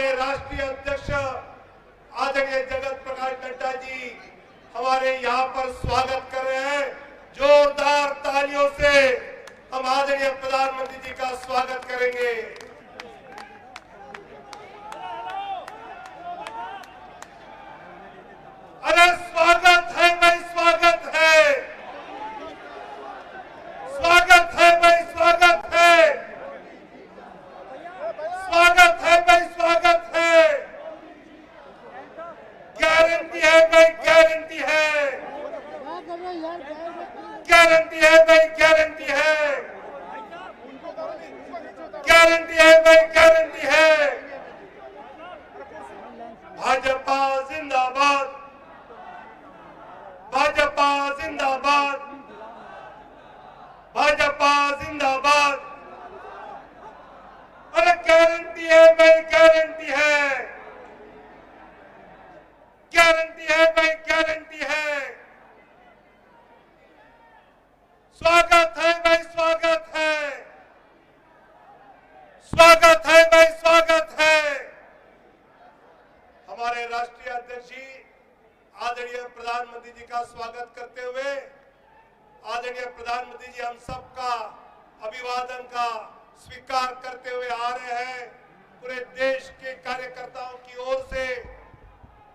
हमारे राष्ट्रीय अध्यक्ष आदरणीय जगत प्रकाश नड्डा जी हमारे यहाँ पर स्वागत कर रहे हैं। जोरदार तालियों से हम आदरणीय प्रधानमंत्री जी का स्वागत करेंगे। अरे स्वागत है भाई, स्वागत है, स्वागत है भाई, स्वागत है, स्वागत है भाई, स्वागत है। गारंटी है भाई, गारंटी है, गारंटी है भाई, गारंटी है, गारंटी है भाई, गारंटी है। भाजपा जिंदाबाद, भाजपा जिंदाबाद, भाजपा जिंदाबाद। अरे गारंटी है भाई, गारंटी है, गारंटी है भाई, गारंटी है। स्वागत है भाई, स्वागत है, स्वागत है भाई, स्वागत है। हमारे राष्ट्रीय अध्यक्ष जी आदरणीय प्रधानमंत्री जी का स्वागत करते हुए आदरणीय प्रधानमंत्री जी हम सबका अभिवादन का स्वीकार करते हुए आ रहे हैं। पूरे देश के कार्यकर्ताओं की ओर से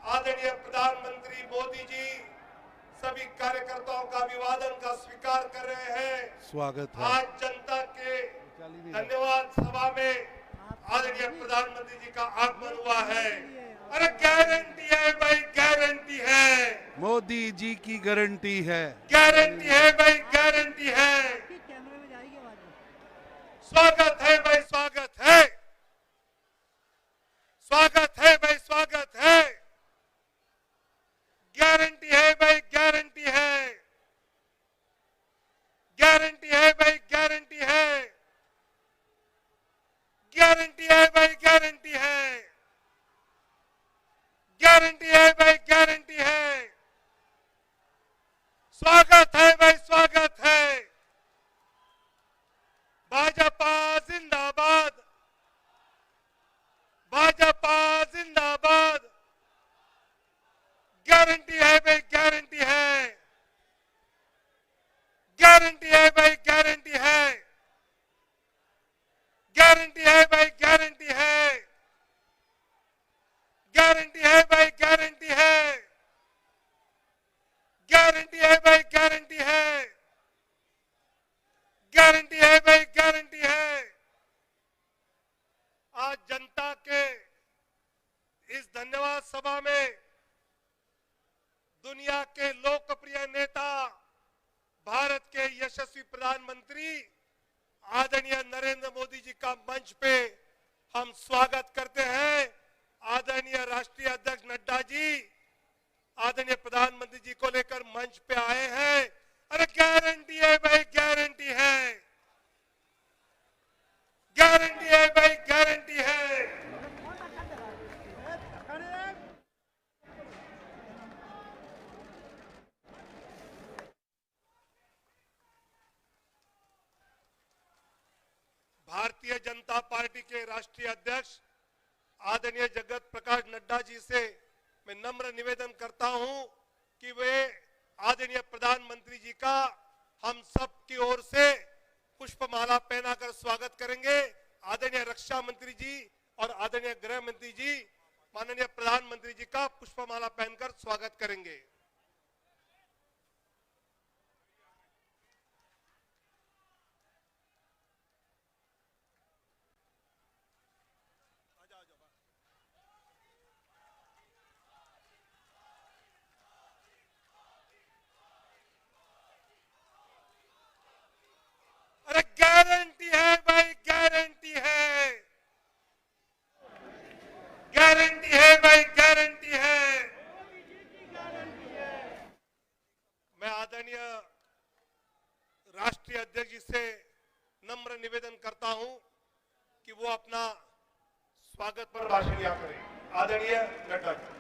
आदरणीय प्रधानमंत्री मोदी जी सभी कार्यकर्ताओं का अभिवादन का स्वीकार कर रहे हैं। स्वागत है। आज जनता के धन्यवाद सभा में आदरणीय प्रधानमंत्री जी का आगमन हुआ है। अरे गारंटी है भाई, गारंटी है, मोदी जी की गारंटी है, गारंटी है भाई, गारंटी है। स्वागत है भाई, स्वागत है, स्वागत है भाई, स्वागत है। गारंटी है भाई, गारंटी है, गारंटी है भाई, गारंटी है, गारंटी है भाई, गारंटी है, गारंटी है भाई, गारंटी है। स्वागत है भाई, स्वागत है। भाजपा जिंदाबाद, भाजपा जिंदाबाद। गारंटी है भाई, गारंटी है, गारंटी है भाई, गारंटी है, गारंटी है भाई, गारंटी है, गारंटी है भाई, गारंटी है, गारंटी है भाई, गारंटी है, गारंटी है भाई, गारंटी है। आज जनता के इस धन्यवाद सभा में दुनिया के लोकप्रिय नेता भारत के यशस्वी प्रधानमंत्री आदरणीय नरेंद्र मोदी जी का मंच पे हम स्वागत करते हैं। आदरणीय राष्ट्रीय अध्यक्ष नड्डा जी आदरणीय प्रधानमंत्री जी को लेकर मंच पे आए हैं। अरे गारंटी है भाई, गारंटी है, गारंटी है भाई, गारंटी है। भारतीय जनता पार्टी के राष्ट्रीय अध्यक्ष आदरणीय जगत प्रकाश नड्डा जी से मैं नम्र निवेदन करता हूं कि वे आदरणीय प्रधानमंत्री जी का हम सब की ओर से पुष्पमाला पहनाकर स्वागत करेंगे। आदरणीय रक्षा मंत्री जी और आदरणीय गृह मंत्री जी माननीय प्रधानमंत्री जी का पुष्पमाला पहनकर स्वागत करेंगे। अरे गारंटी है भाई, गारंटी है, गारंटी है भाई, गारंटी है। मैं आदरणीय राष्ट्रीय अध्यक्ष जी से नम्र निवेदन करता हूं कि वो अपना स्वागत पर भाषण दिया करें। आदरणीय नड्डा जी।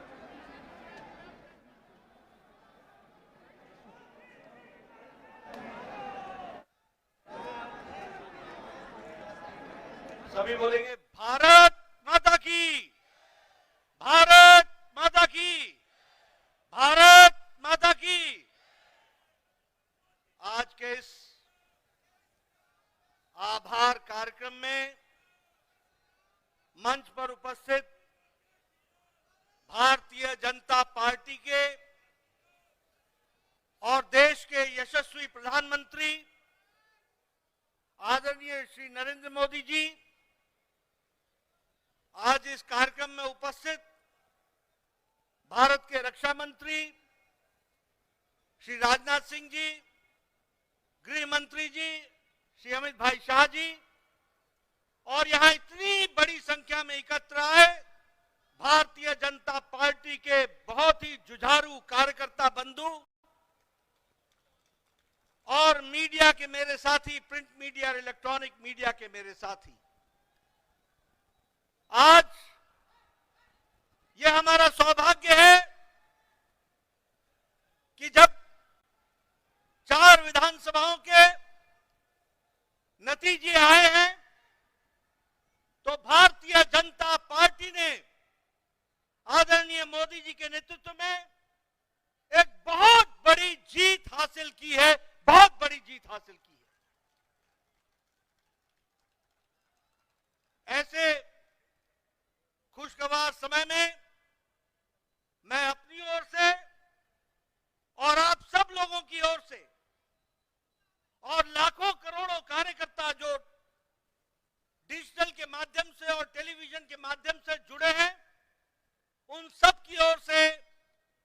सभी बोलेंगे भारत माता की, मंच पर उपस्थित भारतीय जनता पार्टी के और देश के यशस्वी प्रधानमंत्री आदरणीय श्री नरेंद्र मोदी जी, आज इस कार्यक्रम में उपस्थित भारत के रक्षा मंत्री श्री राजनाथ सिंह जी, गृह मंत्री जी श्री अमित भाई शाह जी, और यहां इतनी बड़ी संख्या में एकत्र आए भारतीय जनता पार्टी के बहुत ही जुझारू कार्यकर्ता बंधु और मीडिया के मेरे साथी, प्रिंट मीडिया और इलेक्ट्रॉनिक मीडिया के मेरे साथी, आज यह हमारा सौभाग्य है कि जब 4 विधानसभाओं के नतीजे आए हैं तो भारतीय जनता पार्टी ने आदरणीय मोदी जी के नेतृत्व में एक बहुत बड़ी जीत हासिल की है, बहुत बड़ी जीत हासिल की है। ऐसे खुशगवार समय में मैं अपनी ओर से और आप सब लोगों की ओर से और लाखों करोड़ों कार्यकर्ता जो डिजिटल के माध्यम से और टेलीविजन के माध्यम से जुड़े हैं, उन सब की ओर से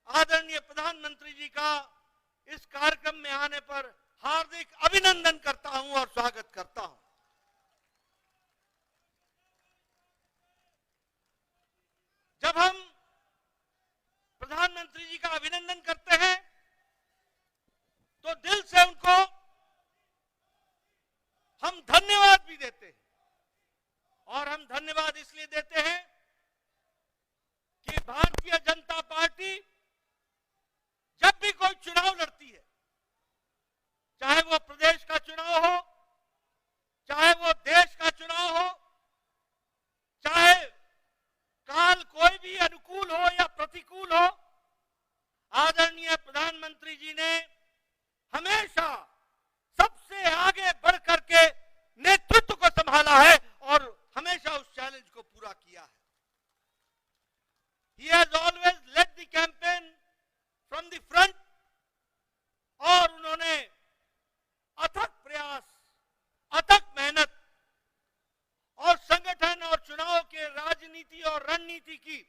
आदरणीय प्रधानमंत्री जी का इस कार्यक्रम में आने पर हार्दिक अभिनंदन करता हूं और स्वागत करता हूं। जब हम प्रधानमंत्री जी का अभिनंदन करते हैं तो दिल से उनको हम धन्यवाद भी देते हैं, और हम धन्यवाद इसलिए देते हैं कि भारतीय जनता पार्टी जब भी कोई चुनाव लड़ती है, चाहे वो प्रदेश का चुनाव हो, चाहे वो देश का चुनाव हो, चाहे काल कोई भी अनुकूल हो या प्रतिकूल हो, आदरणीय प्रधानमंत्री जी ने हमेशा सबसे आगे बढ़ करके नेतृत्व को संभाला है और हमेशा उस चैलेंज को पूरा किया है। He has always led the campaign from the front, और उन्होंने अथक प्रयास, अथक मेहनत और संगठन और चुनाव के राजनीति और रणनीति की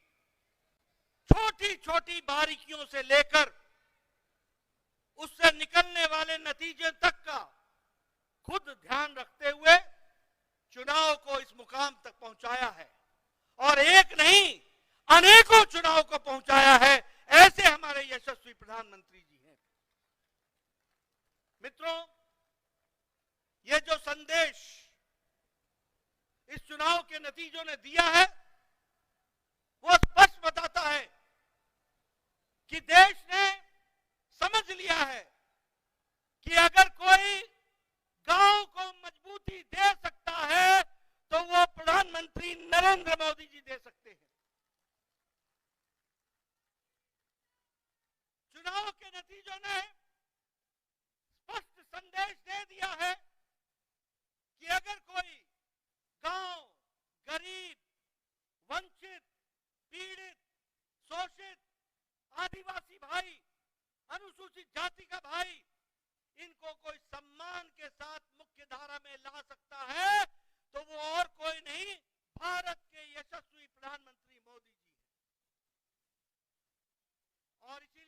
छोटी छोटी बारीकियों से लेकर उससे निकलने वाले नतीजे तक का खुद ध्यान रखते हुए चुनाव को इस मुकाम तक पहुंचाया है, और एक नहीं अनेकों चुनाव को पहुंचाया है। ऐसे हमारे यशस्वी प्रधानमंत्री जी हैं। मित्रों, ये जो संदेश इस चुनाव के नतीजों ने दिया है वो स्पष्ट बताता है कि देश ने समझ लिया है कि अगर कोई गांव को मजबूती दे सकता है तो वो प्रधानमंत्री नरेंद्र मोदी जी दे सकते हैं। चुनाव के नतीजों ने स्पष्ट संदेश दे दिया है कि अगर कोई गांव, गरीब, वंचित, पीड़ित, शोषित, आदिवासी भाई, अनुसूचित जाति का भाई, इनको कोई सम्मान के साथ मुख्य धारा में ला सकता है तो वो और कोई नहीं, भारत के यशस्वी प्रधानमंत्री मोदी जी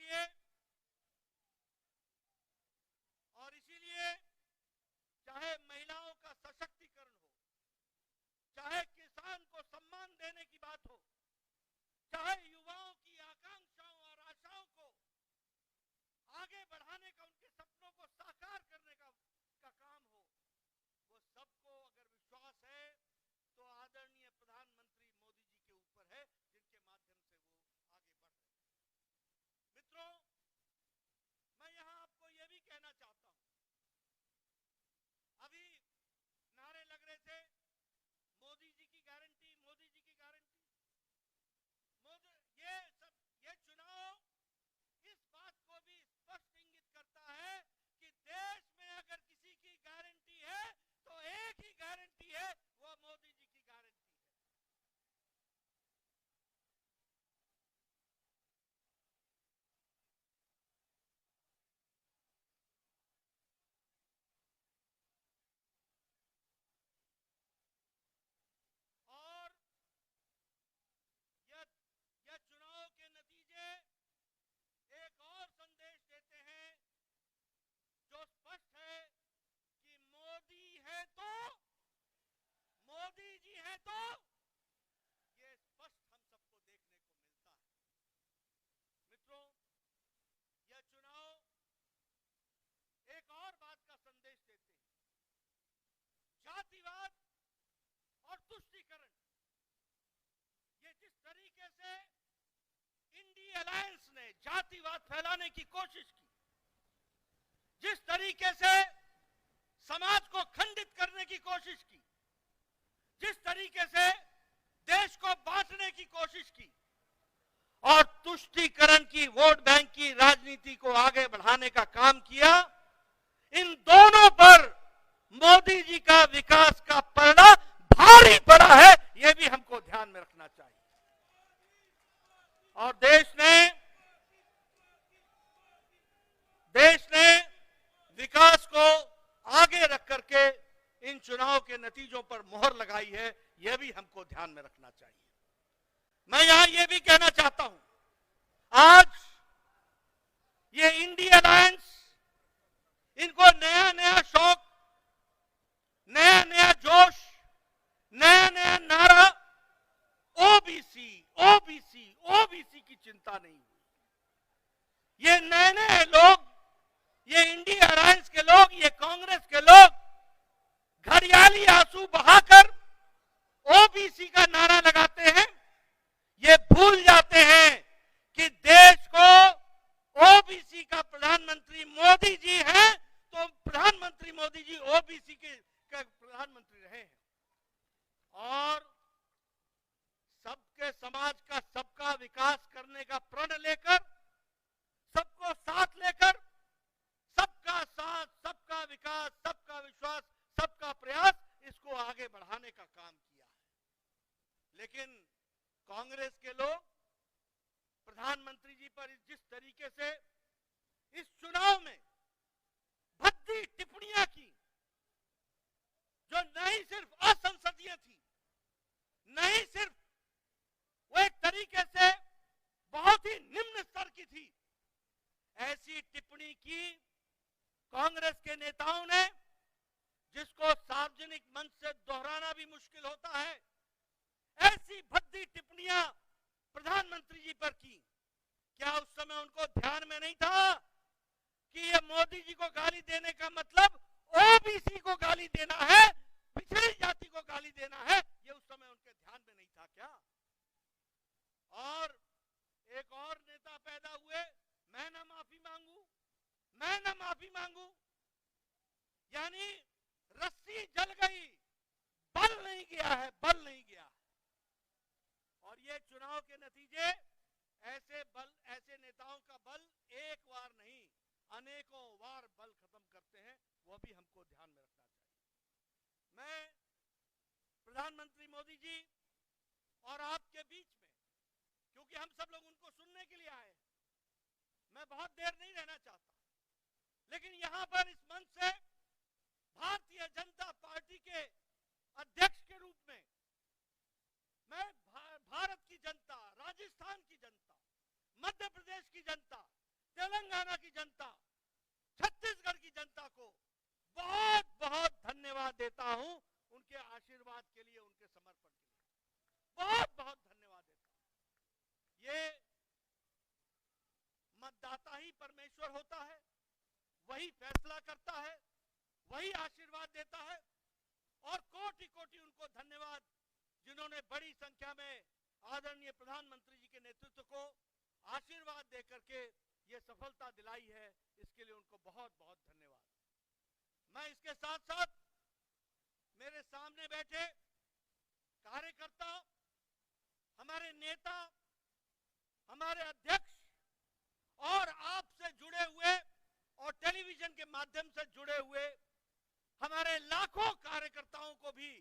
हैं। और इसीलिए चाहे महिलाओं का सशक्तिकरण हो, चाहे किसान को सम्मान देने की बात हो, चाहे युवाओं की आकांक्षाओं और आशाओं को आगे बढ़ाने का, उनके सपनों को साकार करने का काम हो, वो सबको अगर विश्वास है तो आदरणीय प्रधानमंत्री मोदी जी के ऊपर है, जिनके माध्यम से वो आगे बढ़ रहे हैं। मित्रों, मैं यहां आपको यह भी कहना चाहता हूं, अभी नारे लग रहे थे मोदी जी की गारंटी, मोदी जी की गारंटी। ये चुनाव इस बात को भी स्पष्ट इंगित करता है कि देश में अगर किसी की गारंटी है तो एक ही गारंटी है, वो मोदी जी की गारंटी है। मोदी जी हैं तो ये स्पष्ट हम सबको देखने को मिलता है। मित्रों, यह चुनाव एक और बात का संदेश देते हैं। जातिवाद और तुष्टीकरण, ये जिस तरीके से इंडिया अलायंस ने जातिवाद फैलाने की कोशिश की, जिस तरीके से समाज को खंडित करने की कोशिश की, जिस तरीके से देश को बांटने की कोशिश की और तुष्टीकरण की, वोट बैंक की राजनीति को आगे बढ़ाने का काम किया, इन दोनों पर मोदी जी का विकास का पलड़ा भारी पड़ा है। यह भी हमको ध्यान में रखना चाहिए। और देश ने विकास को आगे रख करके इन चुनाव के नतीजों पर मोहर लगाई है। यह भी हमको ध्यान में रखना चाहिए। मैं यहां यह भी कहना चाहता हूं, आज ये इंडिया अलायंस, इनको नया नया शौक, नया नया जोश, नया नया नारा, ओबीसी ओबीसी ओबीसी की चिंता नहीं हुई। ये नए नए लोग, ये इंडिया अलायंस के लोग, ये कांग्रेस के लोग घड़ियाली आंसू बहाकर ओबीसी का नारा लगाते हैं। ये भूल जाते हैं कि देश को ओबीसी का प्रधानमंत्री मोदी जी हैं, तो प्रधानमंत्री मोदी जी ओबीसी के प्रधानमंत्री रहे हैं। और सबके समाज का सबका विकास करने का प्रण लेकर, सबको साथ लेकर, सबका साथ, सबका विकास, सबका विश्वास, सबका प्रयास, इसको आगे बढ़ाने का काम किया है। लेकिन कांग्रेस के लोग प्रधानमंत्री जी पर जिस तरीके से इस चुनाव में भद्दी टिप्पणियां की, जो नहीं सिर्फ असंसदीय थी, नहीं सिर्फ वो एक तरीके से बहुत ही निम्न स्तर की थी, ऐसी टिप्पणी की कांग्रेस के नेताओं ने, जिसको सार्वजनिक मंच से दोहराना भी मुश्किल होता है। ऐसी भद्दी टिप्पणियां प्रधानमंत्री जी पर की। क्या उस समय उनको ध्यान में नहीं था कि ये मोदी जी को गाली देने का मतलब ओबीसी को गाली देना है, पिछड़ी जाति को गाली देना है? ये उस समय उनके ध्यान में नहीं था क्या? और एक और नेता पैदा हुए, मैं ना माफी मांगू, मैं ना माफी मांगू, यानी रस्सी जल गई, बल नहीं गया है, बल नहीं गया। और ये चुनाव के नतीजे ऐसे नेताओं का बल एक बार नहीं, अनेकों बार बल खत्म करते हैं। वो भी हमको ध्यान में रखना चाहिए। मैं प्रधानमंत्री मोदी जी और आपके बीच में, क्योंकि हम सब लोग उनको सुनने के लिए आए हैं, मैं बहुत देर नहीं रहना चाहता, लेकिन यहां पर इस मंच से भारतीय जनता पार्टी के अध्यक्ष के रूप में मैं भारत की जनता, राजस्थान की जनता, मध्य प्रदेश की जनता, तेलंगाना की जनता, छत्तीसगढ़ की जनता को बहुत बहुत धन्यवाद देता हूं। उनके आशीर्वाद के लिए, उनके समर्पण के लिए बहुत बहुत धन्यवाद देता हूं। ये मतदाता ही परमेश्वर होता है, वही फैसला करता है, वही आशीर्वाद देता है। और कोटि कोटि उनको धन्यवाद, जिन्होंने बड़ी संख्या में आदरणीय प्रधानमंत्री जी के नेतृत्व को आशीर्वाद देकर के ये सफलता दिलाई है। इसके लिए उनको बहुत बहुत धन्यवाद। मैं इसके साथ साथ मेरे सामने बैठे कार्यकर्ता, हमारे नेता, हमारे अध्यक्ष और आपसे जुड़े हुए और टेलीविजन के माध्यम से जुड़े हुए हमारे लाखों कार्यकर्ताओं को भी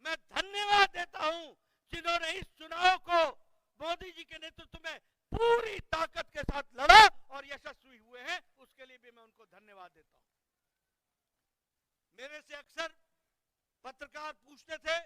मैं धन्यवाद देता हूं, जिन्होंने इस चुनाव को मोदी जी के नेतृत्व में पूरी ताकत के साथ लड़ा और यशस्वी हुए हैं। उसके लिए भी मैं उनको धन्यवाद देता हूं। मेरे से अक्सर पत्रकार पूछते थे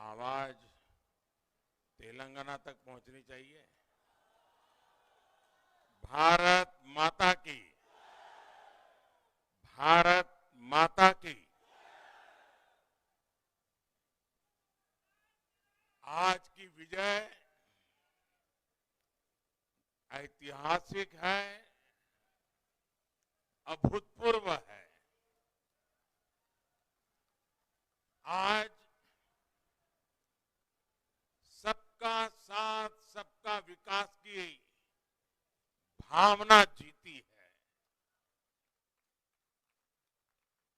आवाज तेलंगाना तक पहुंचनी चाहिए। भारत माता की, भारत माता की। आज की विजय ऐतिहासिक है, अभूतपूर्व है। आज सबका साथ, सबका विकास की भावना जीती है।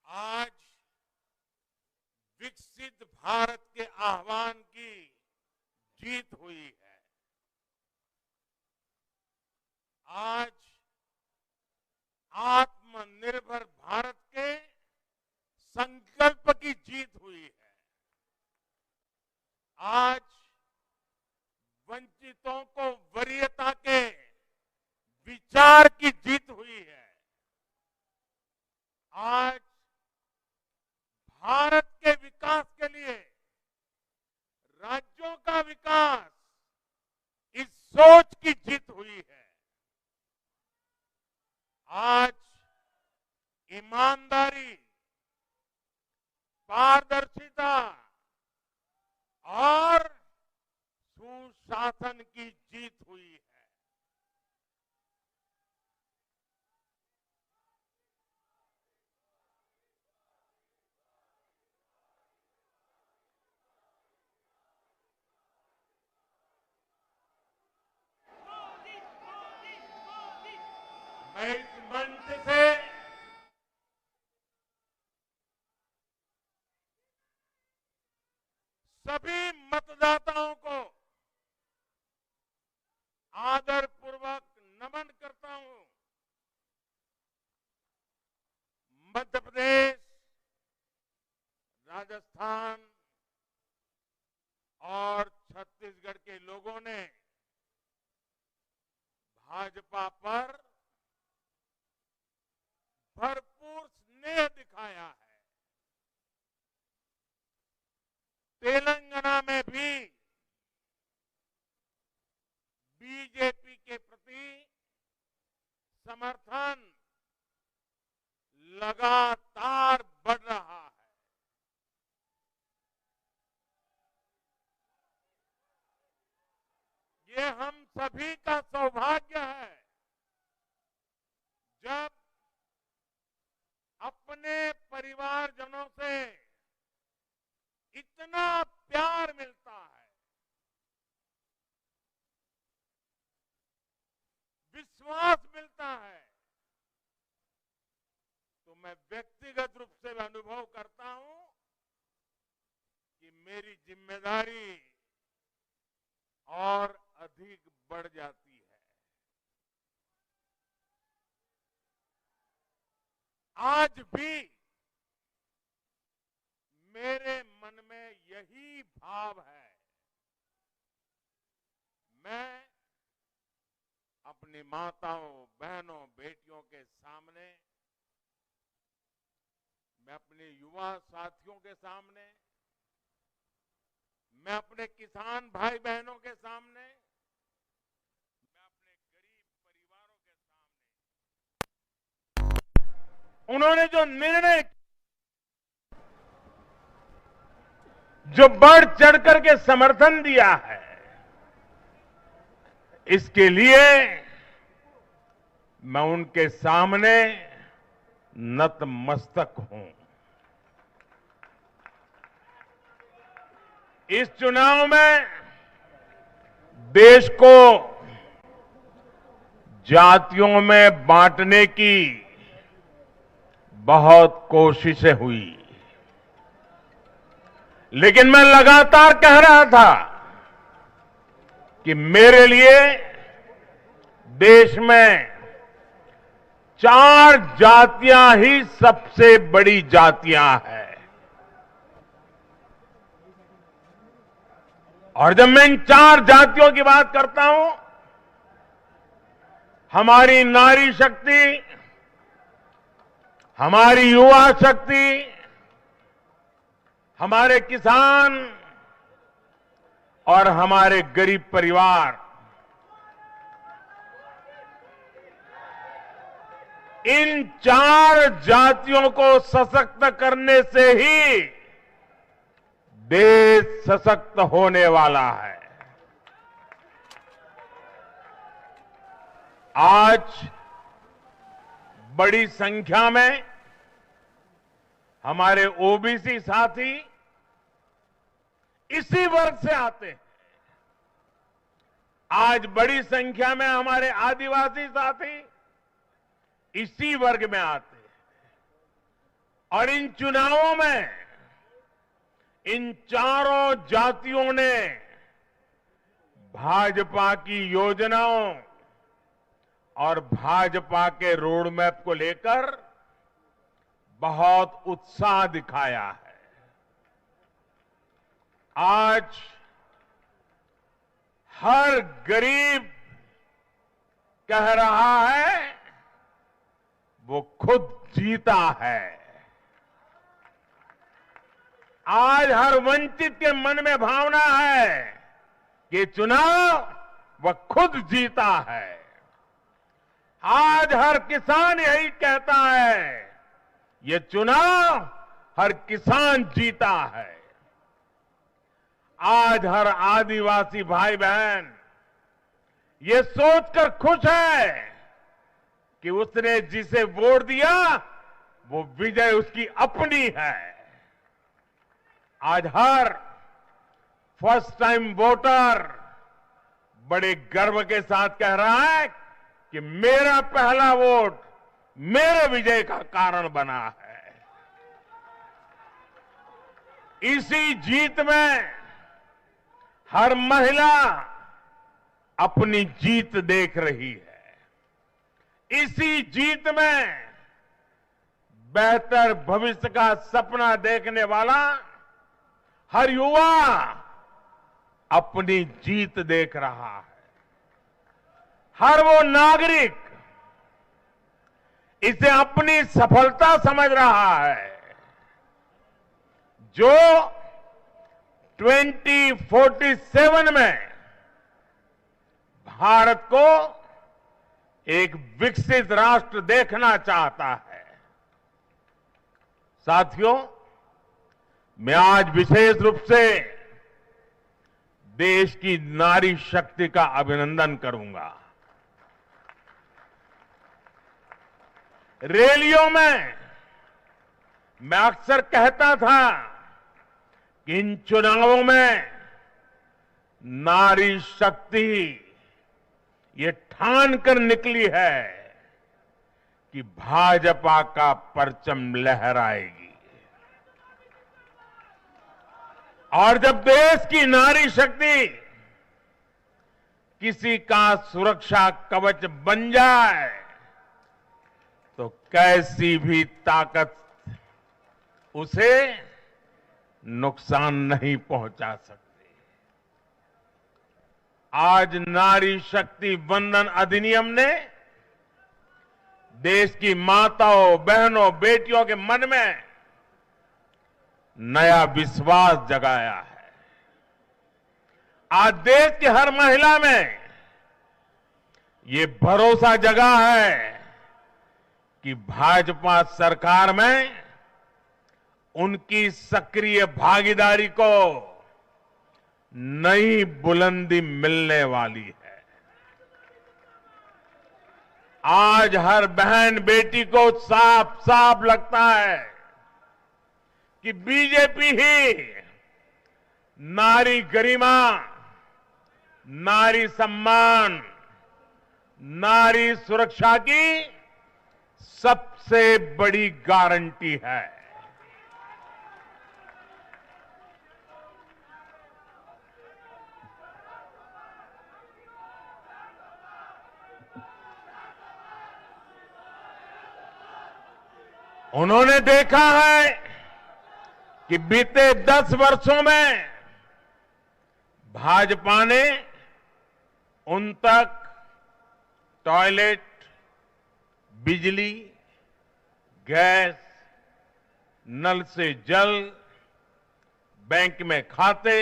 आज विकसित भारत के आह्वान की जीत हुई है। आज आत्मनिर्भर भारत के संकल्प की जीत हुई है। आज वंचितों को वरीयता के विचार की जीत हुई है। आज भारत के विकास के लिए राज्यों का विकास, इस सोच की जीत हुई है। आज ईमानदारी, पारदर्शिता और सुशासन की जीत हुई है। मैं इस मंच से सभी मतदाताओं को आदरपूर्वक नमन करता हूं। मध्य प्रदेश, राजस्थान और छत्तीसगढ़ के लोगों ने भाजपा पर भरपूर स्नेह दिखाया है। तेलंगाना में भी बीजेपी के प्रति समर्थन लगातार बढ़ रहा है। ये हम सभी का सौभाग्य है जब अपने परिवारजनों से इतना प्यार मिलता है, विश्वास मिलता है। तो मैं व्यक्तिगत रूप से अनुभव करता हूं कि मेरी जिम्मेदारी और अधिक बढ़ जाती है। आज भी मेरे मन में यही भाव है। मैं अपनी माताओं, बहनों, बेटियों के सामने, मैं अपने युवा साथियों के सामने, मैं अपने किसान भाई बहनों के सामने, मैं अपने गरीब परिवारों के सामने उन्होंने जो निर्णय, जो बढ़ चढ़ करके समर्थन दिया है, इसके लिए मैं उनके सामने नतमस्तक हूं। इस चुनाव में देश को जातियों में बांटने की बहुत कोशिशें हुई, लेकिन मैं लगातार कह रहा था कि मेरे लिए देश में 4 जातियां ही सबसे बड़ी जातियां हैं। और जब मैं इन 4 जातियों की बात करता हूं, हमारी नारी शक्ति, हमारी युवा शक्ति, हमारे किसान, और हमारे गरीब परिवार इन 4 जातियों को सशक्त करने से ही देश सशक्त होने वाला है। आज बड़ी संख्या में हमारे ओबीसी साथी इसी वर्ग से आते हैं। आज बड़ी संख्या में हमारे आदिवासी साथी इसी वर्ग में आते हैं। और इन चुनावों में इन चारों जातियों ने भाजपा की योजनाओं और भाजपा के रोड मैप को लेकर बहुत उत्साह दिखाया है। आज हर गरीब कह रहा है वो खुद जीता है। आज हर वंचित के मन में भावना है कि चुनाव वह खुद जीता है। आज हर किसान यही कहता है ये चुनाव हर किसान जीता है। आज हर आदिवासी भाई बहन ये सोचकर खुश है कि उसने जिसे वोट दिया वो विजय उसकी अपनी है। आज हर फर्स्ट टाइम वोटर बड़े गर्व के साथ कह रहा है कि मेरा पहला वोट मेरे विजय का कारण बना है। इसी जीत में हर महिला अपनी जीत देख रही है। इसी जीत में बेहतर भविष्य का सपना देखने वाला हर युवा अपनी जीत देख रहा है। हर वो नागरिक इसे अपनी सफलता समझ रहा है जो 2047 में भारत को एक विकसित राष्ट्र देखना चाहता है। साथियों, मैं आज विशेष रूप से देश की नारी शक्ति का अभिनंदन करूंगा। रैलियों में मैं अक्सर कहता था कि इन चुनावों में नारी शक्ति ये ठान कर निकली है कि भाजपा का परचम लहराएगी। और जब देश की नारी शक्ति किसी का सुरक्षा कवच बन जाए तो कैसी भी ताकत उसे नुकसान नहीं पहुंचा सकती। आज नारी शक्ति वंदन अधिनियम ने देश की माताओं, बहनों, बेटियों के मन में नया विश्वास जगाया है। आज देश की हर महिला में ये भरोसा जगा है कि भाजपा सरकार में उनकी सक्रिय भागीदारी को नई बुलंदी मिलने वाली है। आज हर बहन बेटी को साफ साफ लगता है कि बीजेपी ही नारी गरिमा, नारी सम्मान, नारी सुरक्षा की सबसे बड़ी गारंटी है। उन्होंने देखा है कि बीते 10 वर्षों में भाजपा ने उन तक टॉयलेट, बिजली, गैस, नल से जल, बैंक में खाते,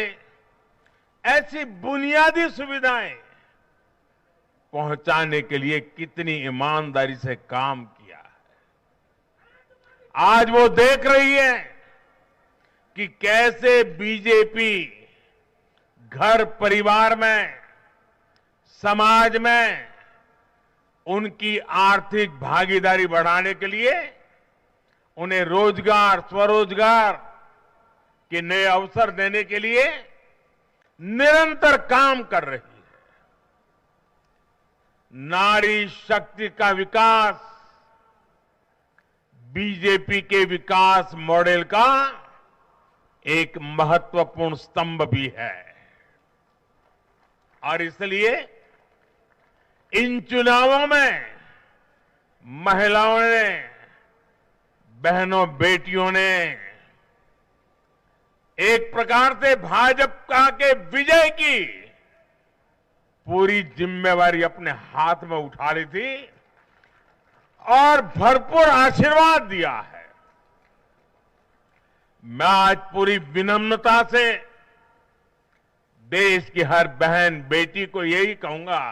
ऐसी बुनियादी सुविधाएं पहुंचाने के लिए कितनी ईमानदारी से काम किया है। आज वो देख रही है कि कैसे बीजेपी घर परिवार में, समाज में उनकी आर्थिक भागीदारी बढ़ाने के लिए उन्हें रोजगार, स्वरोजगार के नए अवसर देने के लिए निरंतर काम कर रही है। नारी शक्ति का विकास बीजेपी के विकास मॉडल का एक महत्वपूर्ण स्तंभ भी है और इसलिए इन चुनावों में महिलाओं ने, बहनों, बेटियों ने एक प्रकार से भाजपा के विजय की पूरी जिम्मेवारी अपने हाथ में उठा ली थी और भरपूर आशीर्वाद दिया है। मैं आज पूरी विनम्रता से देश की हर बहन बेटी को यही कहूंगा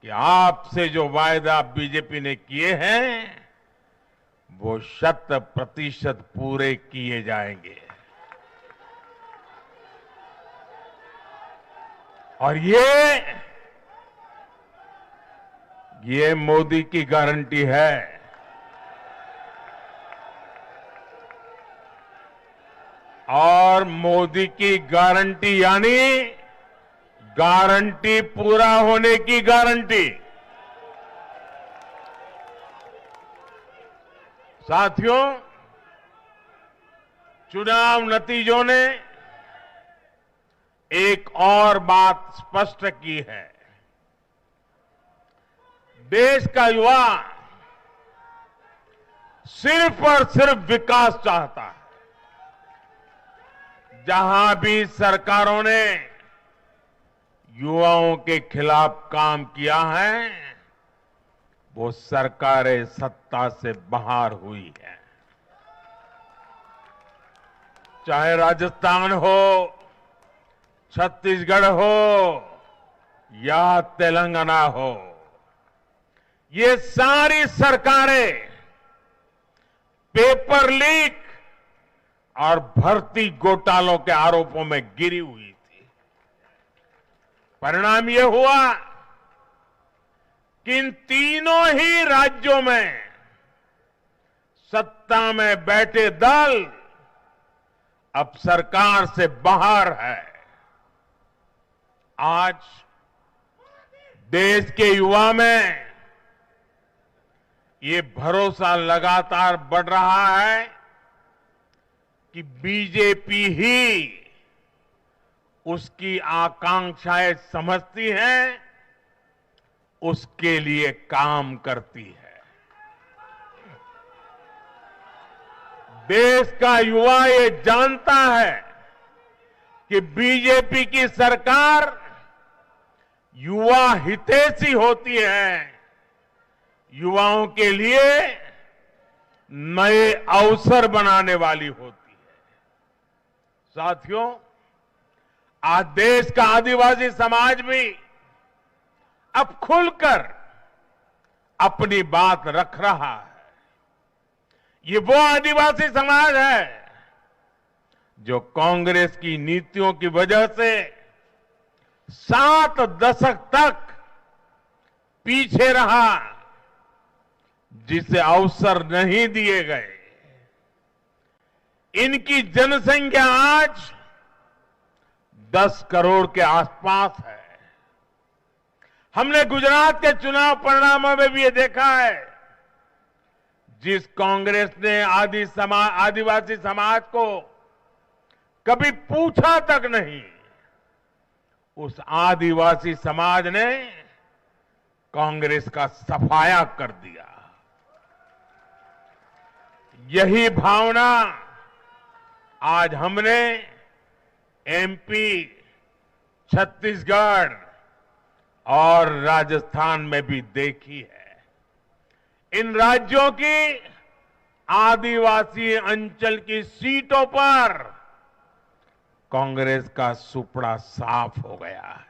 कि आपसे जो वायदा बीजेपी ने किए हैं वो 100% पूरे किए जाएंगे और ये मोदी की गारंटी है। और मोदी की गारंटी यानी गारंटी पूरा होने की गारंटी। साथियों, चुनाव नतीजों ने एक और बात स्पष्ट की है। देश का युवा सिर्फ और सिर्फ विकास चाहता है। जहां भी सरकारों ने युवाओं के खिलाफ काम किया है वो सरकारें सत्ता से बाहर हुई है। चाहे राजस्थान हो, छत्तीसगढ़ हो या तेलंगाना हो, ये सारी सरकारें पेपर लीक और भर्ती घोटालों के आरोपों में गिरी हुई थी। परिणाम ये हुआ कि इन तीनों ही राज्यों में सत्ता में बैठे दल अब सरकार से बाहर है। आज देश के युवा में ये भरोसा लगातार बढ़ रहा है कि बीजेपी ही उसकी आकांक्षाएं समझती है, उसके लिए काम करती है। देश का युवा ये जानता है कि बीजेपी की सरकार युवा हितैषी होती है, युवाओं के लिए नए अवसर बनाने वाली होती है। साथियों, आज देश का आदिवासी समाज भी अब खुलकर अपनी बात रख रहा है। ये वो आदिवासी समाज है जो कांग्रेस की नीतियों की वजह से 7 दशक तक पीछे रहा, जिसे अवसर नहीं दिए गए। इनकी जनसंख्या आज 10 करोड़ के आसपास है। हमने गुजरात के चुनाव परिणामों में भी ये देखा है, जिस कांग्रेस ने आदिवासी समाज को कभी पूछा तक नहीं, उस आदिवासी समाज ने कांग्रेस का सफाया कर दिया। यही भावना आज हमने एमपी, छत्तीसगढ़ और राजस्थान में भी देखी है। इन राज्यों की आदिवासी अंचल की सीटों पर कांग्रेस का सुपड़ा साफ हो गया है।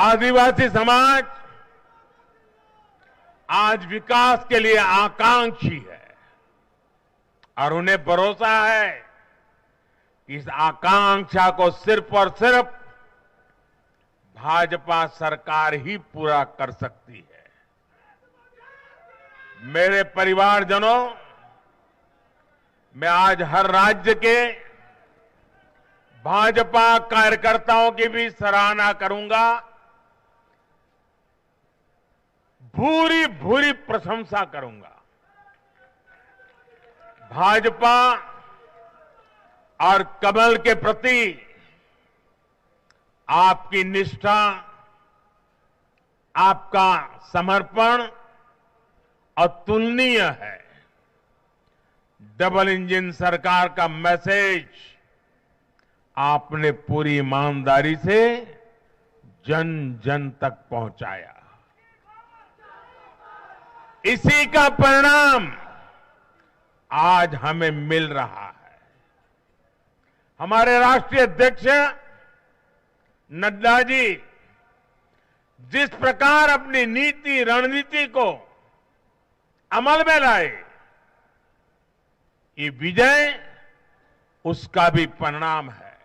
आदिवासी समाज आज विकास के लिए आकांक्षी है और उन्हें भरोसा है कि इस आकांक्षा को सिर्फ और सिर्फ भाजपा सरकार ही पूरा कर सकती है। मेरे परिवारजनों, मैं आज हर राज्य के भाजपा कार्यकर्ताओं की भी सराहना करूंगा, भूरी भूरी प्रशंसा करूंगा। भाजपा और कमल के प्रति आपकी निष्ठा, आपका समर्पण अतुलनीय है। डबल इंजन सरकार का मैसेज आपने पूरी ईमानदारी से जन जन तक पहुंचाया। इसी का परिणाम आज हमें मिल रहा है। हमारे राष्ट्रीय अध्यक्ष नड्डा जी जिस प्रकार अपनी नीति रणनीति को अमल में लाए, ये विजय उसका भी परिणाम है।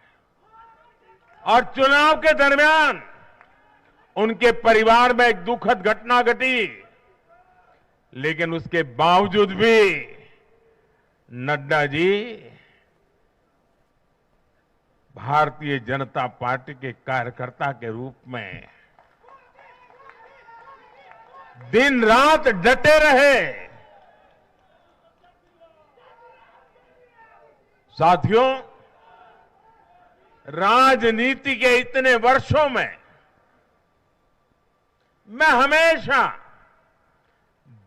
और चुनाव के दरमियान उनके परिवार में एक दुखद घटना घटी, लेकिन उसके बावजूद भी नड्डा जी भारतीय जनता पार्टी के कार्यकर्ता के रूप में दिन रात डटे रहे। साथियों, राजनीति के इतने वर्षों में मैं हमेशा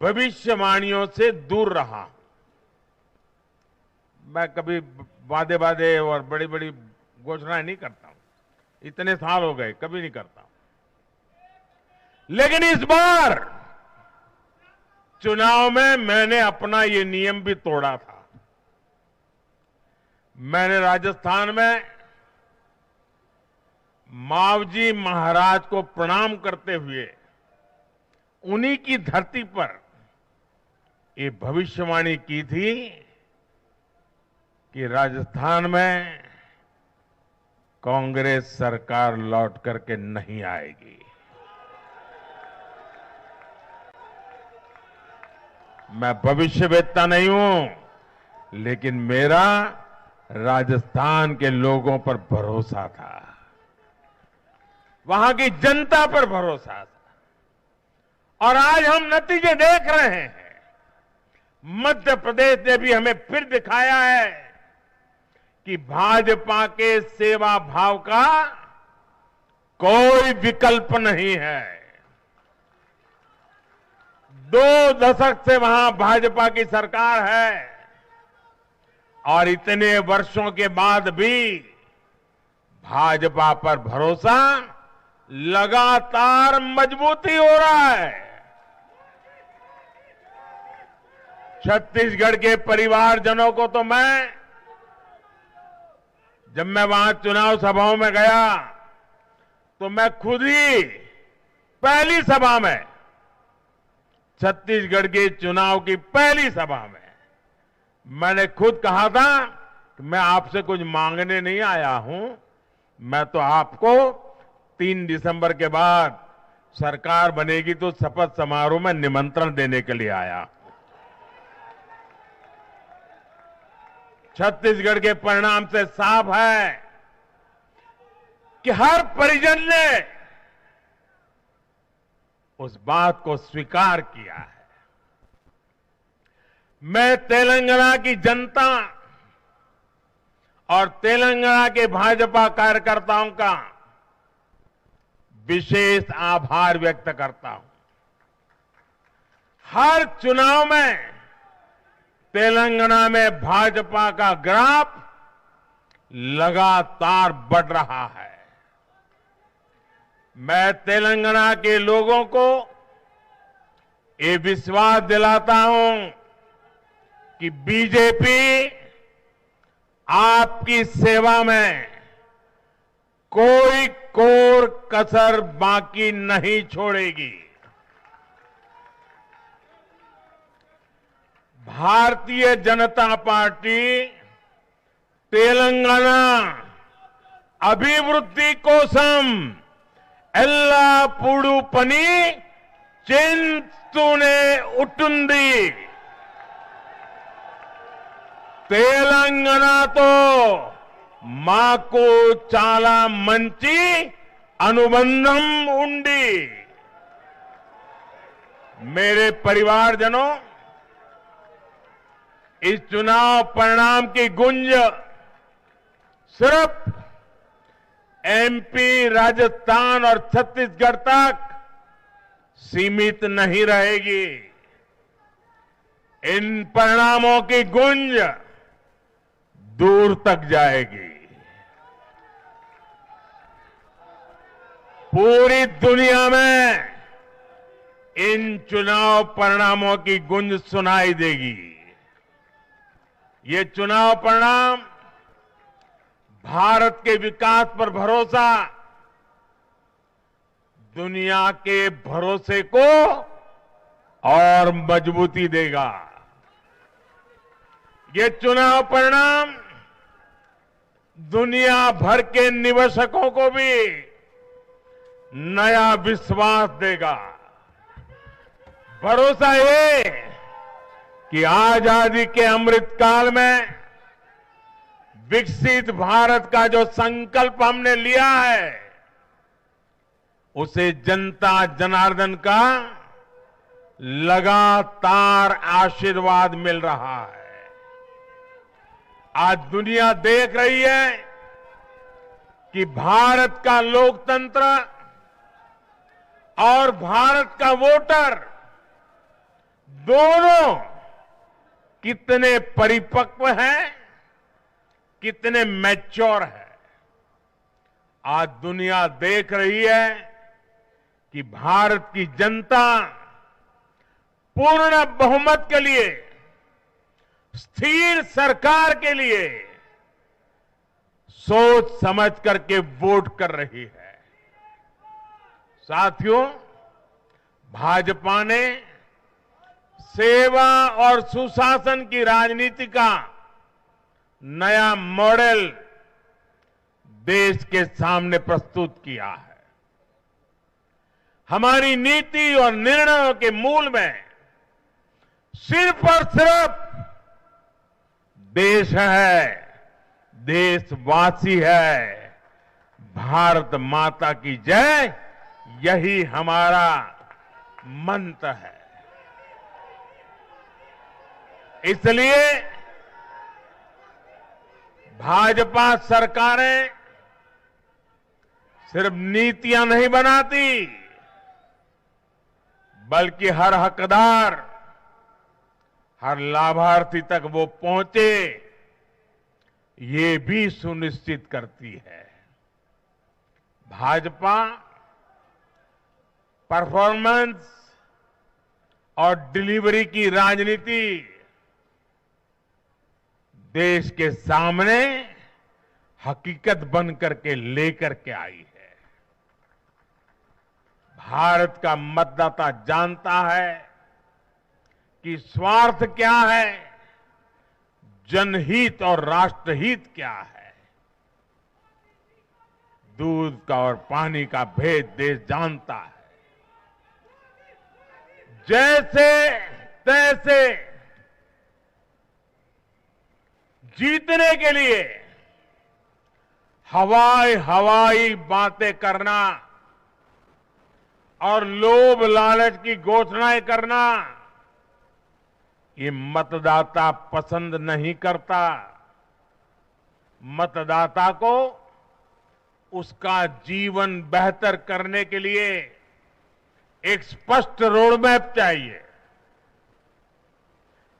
भविष्यवाणियों से दूर रहा। मैं कभी वादे वादे और बड़ी बड़ी घोषणाएं नहीं करता हूं, इतने साल हो गए, कभी नहीं करता। लेकिन इस बार चुनाव में मैंने अपना ये नियम भी तोड़ा था। मैंने राजस्थान में मावजी महाराज को प्रणाम करते हुए उन्हीं की धरती पर ये भविष्यवाणी की थी कि राजस्थान में कांग्रेस सरकार लौट करके नहीं आएगी। मैं भविष्यवेत्ता नहीं हूं, लेकिन मेरा राजस्थान के लोगों पर भरोसा था, वहां की जनता पर भरोसा था। और आज हम नतीजे देख रहे हैं। मध्य प्रदेश ने भी हमें फिर दिखाया है कि भाजपा के सेवा भाव का कोई विकल्प नहीं है। 2 दशक से वहां भाजपा की सरकार है और इतने वर्षों के बाद भी भाजपा पर भरोसा लगातार मजबूती हो रहा है। छत्तीसगढ़ के परिवारजनों को तो जब मैं वहां चुनाव सभाओं में गया तो मैं खुद ही पहली सभा में, छत्तीसगढ़ के चुनाव की पहली सभा में मैंने खुद कहा था कि मैं आपसे कुछ मांगने नहीं आया हूं, मैं तो आपको 3 दिसंबर के बाद सरकार बनेगी तो शपथ समारोह में निमंत्रण देने के लिए आया। छत्तीसगढ़ के परिणाम से साफ है कि हर परिजन ने उस बात को स्वीकार किया है। मैं तेलंगाना की जनता और तेलंगाना के भाजपा कार्यकर्ताओं का विशेष आभार व्यक्त करता हूं। हर चुनाव में तेलंगाना में भाजपा का ग्राफ लगातार बढ़ रहा है। मैं तेलंगाना के लोगों को ये विश्वास दिलाता हूं कि बीजेपी आपकी सेवा में कोई कोर कसर बाकी नहीं छोड़ेगी। भारतीय जनता पार्टी तेलंगाना अभिवृद्धि कोसम एल्लापूडू पनी चिंतूने उटुंदी। तेलंगानातो మాకు చాలా మంచి अनुबंधम उंडी। मेरे परिवारजनों, इस चुनाव परिणाम की गुंज सिर्फ एमपी, राजस्थान और छत्तीसगढ़ तक सीमित नहीं रहेगी। इन परिणामों की गुंज दूर तक जाएगी। पूरी दुनिया में इन चुनाव परिणामों की गुंज सुनाई देगी। ये चुनाव परिणाम भारत के विकास पर भरोसा, दुनिया के भरोसे को और मजबूती देगा। ये चुनाव परिणाम दुनिया भर के निवेशकों को भी नया विश्वास देगा। भरोसा ये कि आजादी के अमृत काल में विकसित भारत का जो संकल्प हमने लिया है, उसे जनता जनार्दन का लगातार आशीर्वाद मिल रहा है। आज दुनिया देख रही है कि भारत का लोकतंत्र और भारत का वोटर दोनों कितने परिपक्व हैं, कितने मैच्योर हैं। आज दुनिया देख रही है कि भारत की जनता पूर्ण बहुमत के लिए, स्थिर सरकार के लिए सोच समझ करके वोट कर रही है। साथियों, भाजपा ने सेवा और सुशासन की राजनीति का नया मॉडल देश के सामने प्रस्तुत किया है। हमारी नीति और निर्णयों के मूल में सिर्फ और सिर्फ देश है, देशवासी है। भारत माता की जय, यही हमारा मंत्र है। इसलिए भाजपा सरकारें सिर्फ नीतियां नहीं बनाती, बल्कि हर हकदार, हर लाभार्थी तक वो पहुंचे, ये भी सुनिश्चित करती है। भाजपा परफॉर्मेंस और डिलीवरी की राजनीति देश के सामने हकीकत बन करके लेकर के आई है। भारत का मतदाता जानता है कि स्वार्थ क्या है, जनहित और राष्ट्रहित क्या है। दूध का और पानी का भेद देश जानता है। जैसे तैसे जीतने के लिए हवाई बातें करना और लोभ लालच की घोषणाएं करना, ये मतदाता पसंद नहीं करता। मतदाता को उसका जीवन बेहतर करने के लिए एक स्पष्ट रोडमैप चाहिए,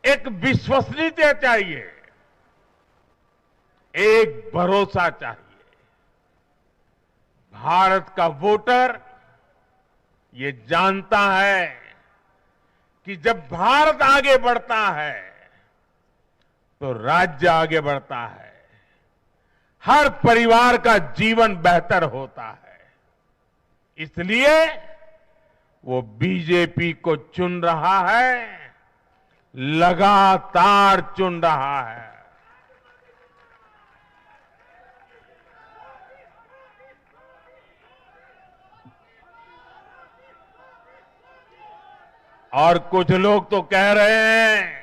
एक विश्वसनीयता चाहिए, एक भरोसा चाहिए। भारत का वोटर ये जानता है कि जब भारत आगे बढ़ता है तो राज्य आगे बढ़ता है, हर परिवार का जीवन बेहतर होता है। इसलिए वो बीजेपी को चुन रहा है, लगातार चुन रहा है। और कुछ लोग तो कह रहे हैं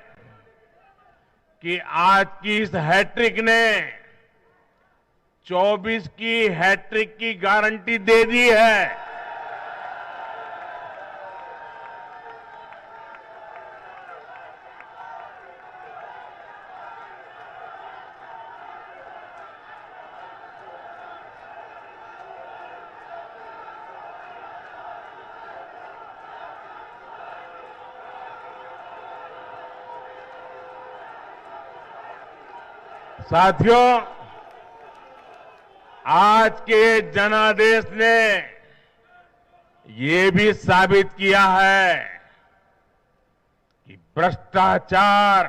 कि आज की इस हैट्रिक ने 24 की हैट्रिक की गारंटी दे दी है। साथियों, आज के जनादेश ने ये भी साबित किया है कि भ्रष्टाचार,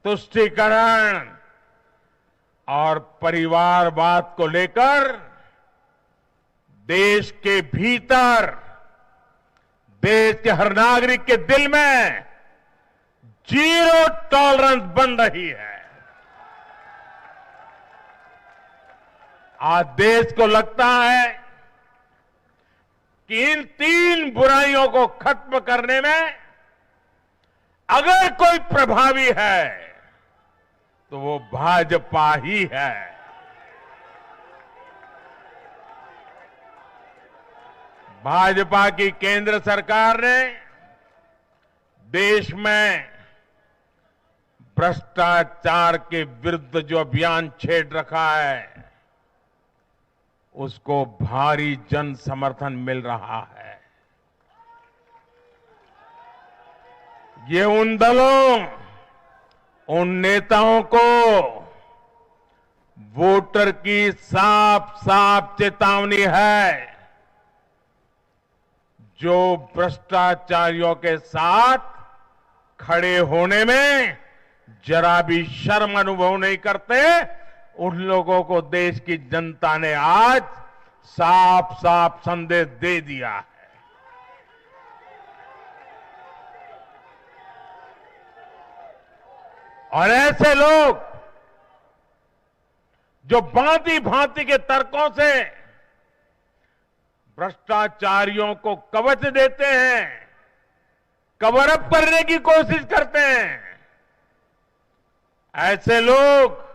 तुष्टीकरण और परिवारवाद को लेकर देश के भीतर, देश के हर नागरिक के दिल में जीरो टॉलरेंस बन रही है। आज देश को लगता है कि इन 3 बुराइयों को खत्म करने में अगर कोई प्रभावी है तो वो भाजपा ही है। भाजपा की केंद्र सरकार ने देश में भ्रष्टाचार के विरुद्ध जो अभियान छेड़ रखा है उसको भारी जन समर्थन मिल रहा है। ये उन दलों, उन नेताओं को वोटर की साफ साफ चेतावनी है जो भ्रष्टाचारियों के साथ खड़े होने में जरा भी शर्म अनुभव नहीं करते। उन लोगों को देश की जनता ने आज साफ साफ संदेश दे दिया है। और ऐसे लोग जो भांति भांति के तर्कों से भ्रष्टाचारियों को कवच देते हैं, कवर अप करने की कोशिश करते हैं, ऐसे लोग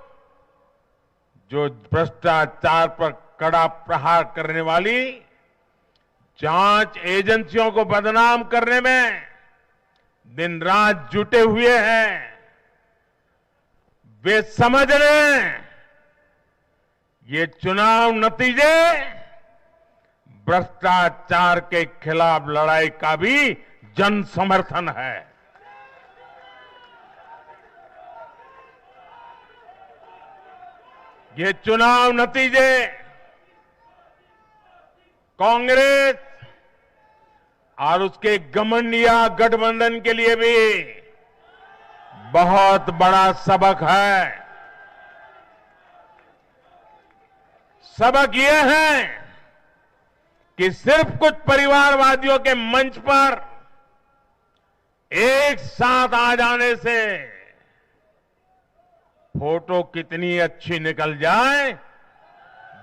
जो भ्रष्टाचार पर कड़ा प्रहार करने वाली जांच एजेंसियों को बदनाम करने में दिन रात जुटे हुए हैं, वे समझ लें ये चुनाव नतीजे भ्रष्टाचार के खिलाफ लड़ाई का भी जन समर्थन है। ये चुनाव नतीजे कांग्रेस और उसके घमंडिया गठबंधन के लिए भी बहुत बड़ा सबक है। सबक ये है कि सिर्फ कुछ परिवारवादियों के मंच पर एक साथ आ जाने से फोटो कितनी अच्छी निकल जाए,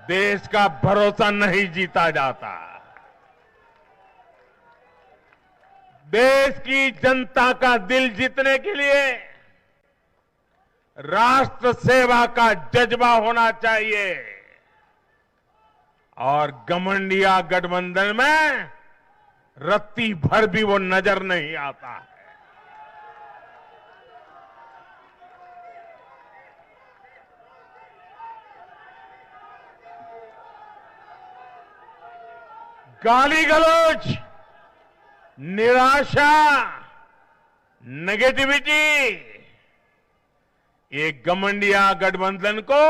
देश का भरोसा नहीं जीता जाता। देश की जनता का दिल जीतने के लिए राष्ट्र सेवा का जज्बा होना चाहिए और घमंडिया गठबंधन में रत्ती भर भी वो नजर नहीं आता है। गाली गलौज, निराशा, नेगेटिविटी, ये घमंडिया गठबंधन को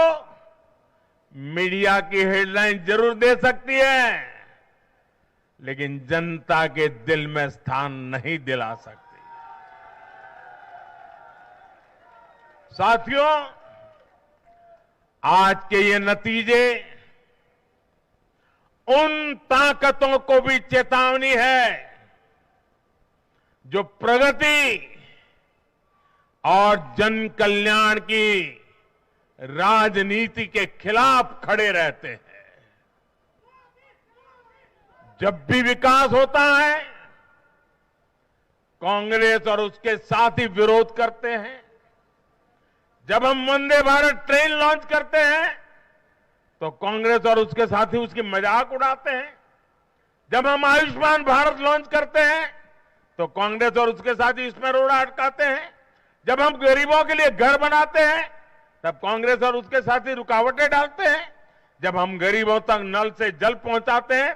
मीडिया की हेडलाइन जरूर दे सकती है, लेकिन जनता के दिल में स्थान नहीं दिला सकती। साथियों, आज के ये नतीजे उन ताकतों को भी चेतावनी है जो प्रगति और जन कल्याण की राजनीति के खिलाफ खड़े रहते हैं। जब भी विकास होता है, कांग्रेस और उसके साथी विरोध करते हैं। जब हम वंदे भारत ट्रेन लॉन्च करते हैं तो कांग्रेस और उसके साथी उसकी मजाक उड़ाते हैं। जब हम आयुष्मान भारत लॉन्च करते हैं तो कांग्रेस और उसके साथी इसमें रोड़ा अटकाते हैं। जब हम गरीबों के लिए घर बनाते हैं तब कांग्रेस और उसके साथी रुकावटें डालते हैं। जब हम गरीबों तक नल से जल पहुंचाते हैं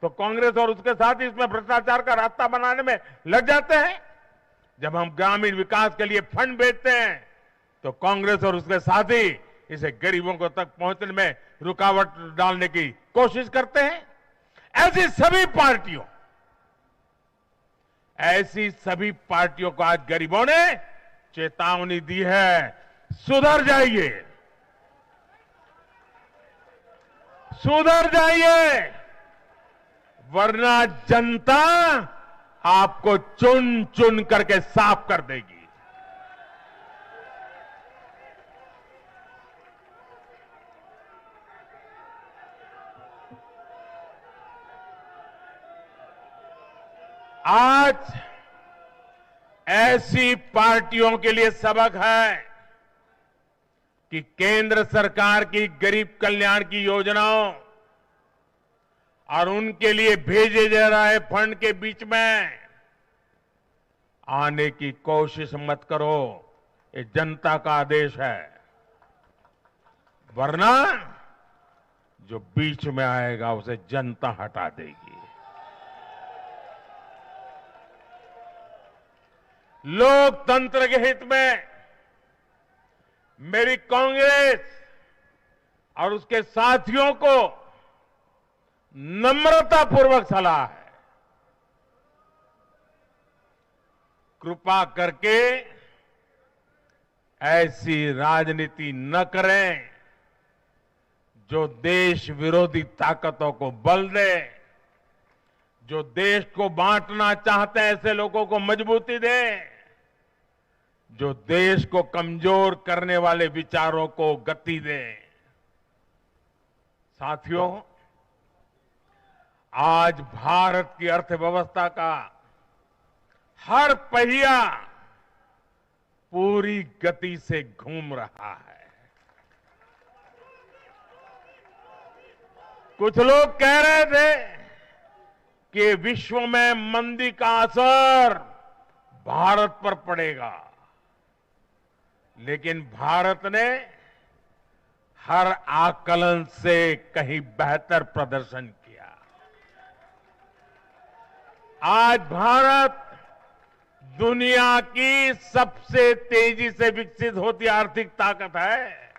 तो कांग्रेस और उसके साथी इसमें भ्रष्टाचार का रास्ता बनाने में लग जाते हैं। जब हम ग्रामीण विकास के लिए फंड भेजते हैं तो कांग्रेस और उसके साथी इसे गरीबों को तक पहुंचने में रुकावट डालने की कोशिश करते हैं। ऐसी सभी पार्टियों को आज गरीबों ने चेतावनी दी है, सुधर जाइए, सुधर जाइए, वरना जनता आपको चुन चुन करके साफ कर देगी। आज ऐसी पार्टियों के लिए सबक है कि केंद्र सरकार की गरीब कल्याण की योजनाओं और उनके लिए भेजे जा रहे फंड के बीच में आने की कोशिश मत करो। ये जनता का आदेश है, वरना जो बीच में आएगा उसे जनता हटा देगी। लोकतंत्र के हित में मेरी कांग्रेस और उसके साथियों को नम्रतापूर्वक सलाह है, कृपा करके ऐसी राजनीति न करें जो देश विरोधी ताकतों को बल दे, जो देश को बांटना चाहते हैं ऐसे लोगों को मजबूती दे, जो देश को कमजोर करने वाले विचारों को गति दे। साथियों, आज भारत की अर्थव्यवस्था का हर पहिया पूरी गति से घूम रहा है। कुछ लोग कह रहे थे कि विश्व में मंदी का असर भारत पर पड़ेगा, लेकिन भारत ने हर आकलन से कहीं बेहतर प्रदर्शन किया। आज भारत दुनिया की सबसे तेजी से विकसित होती आर्थिक ताकत है।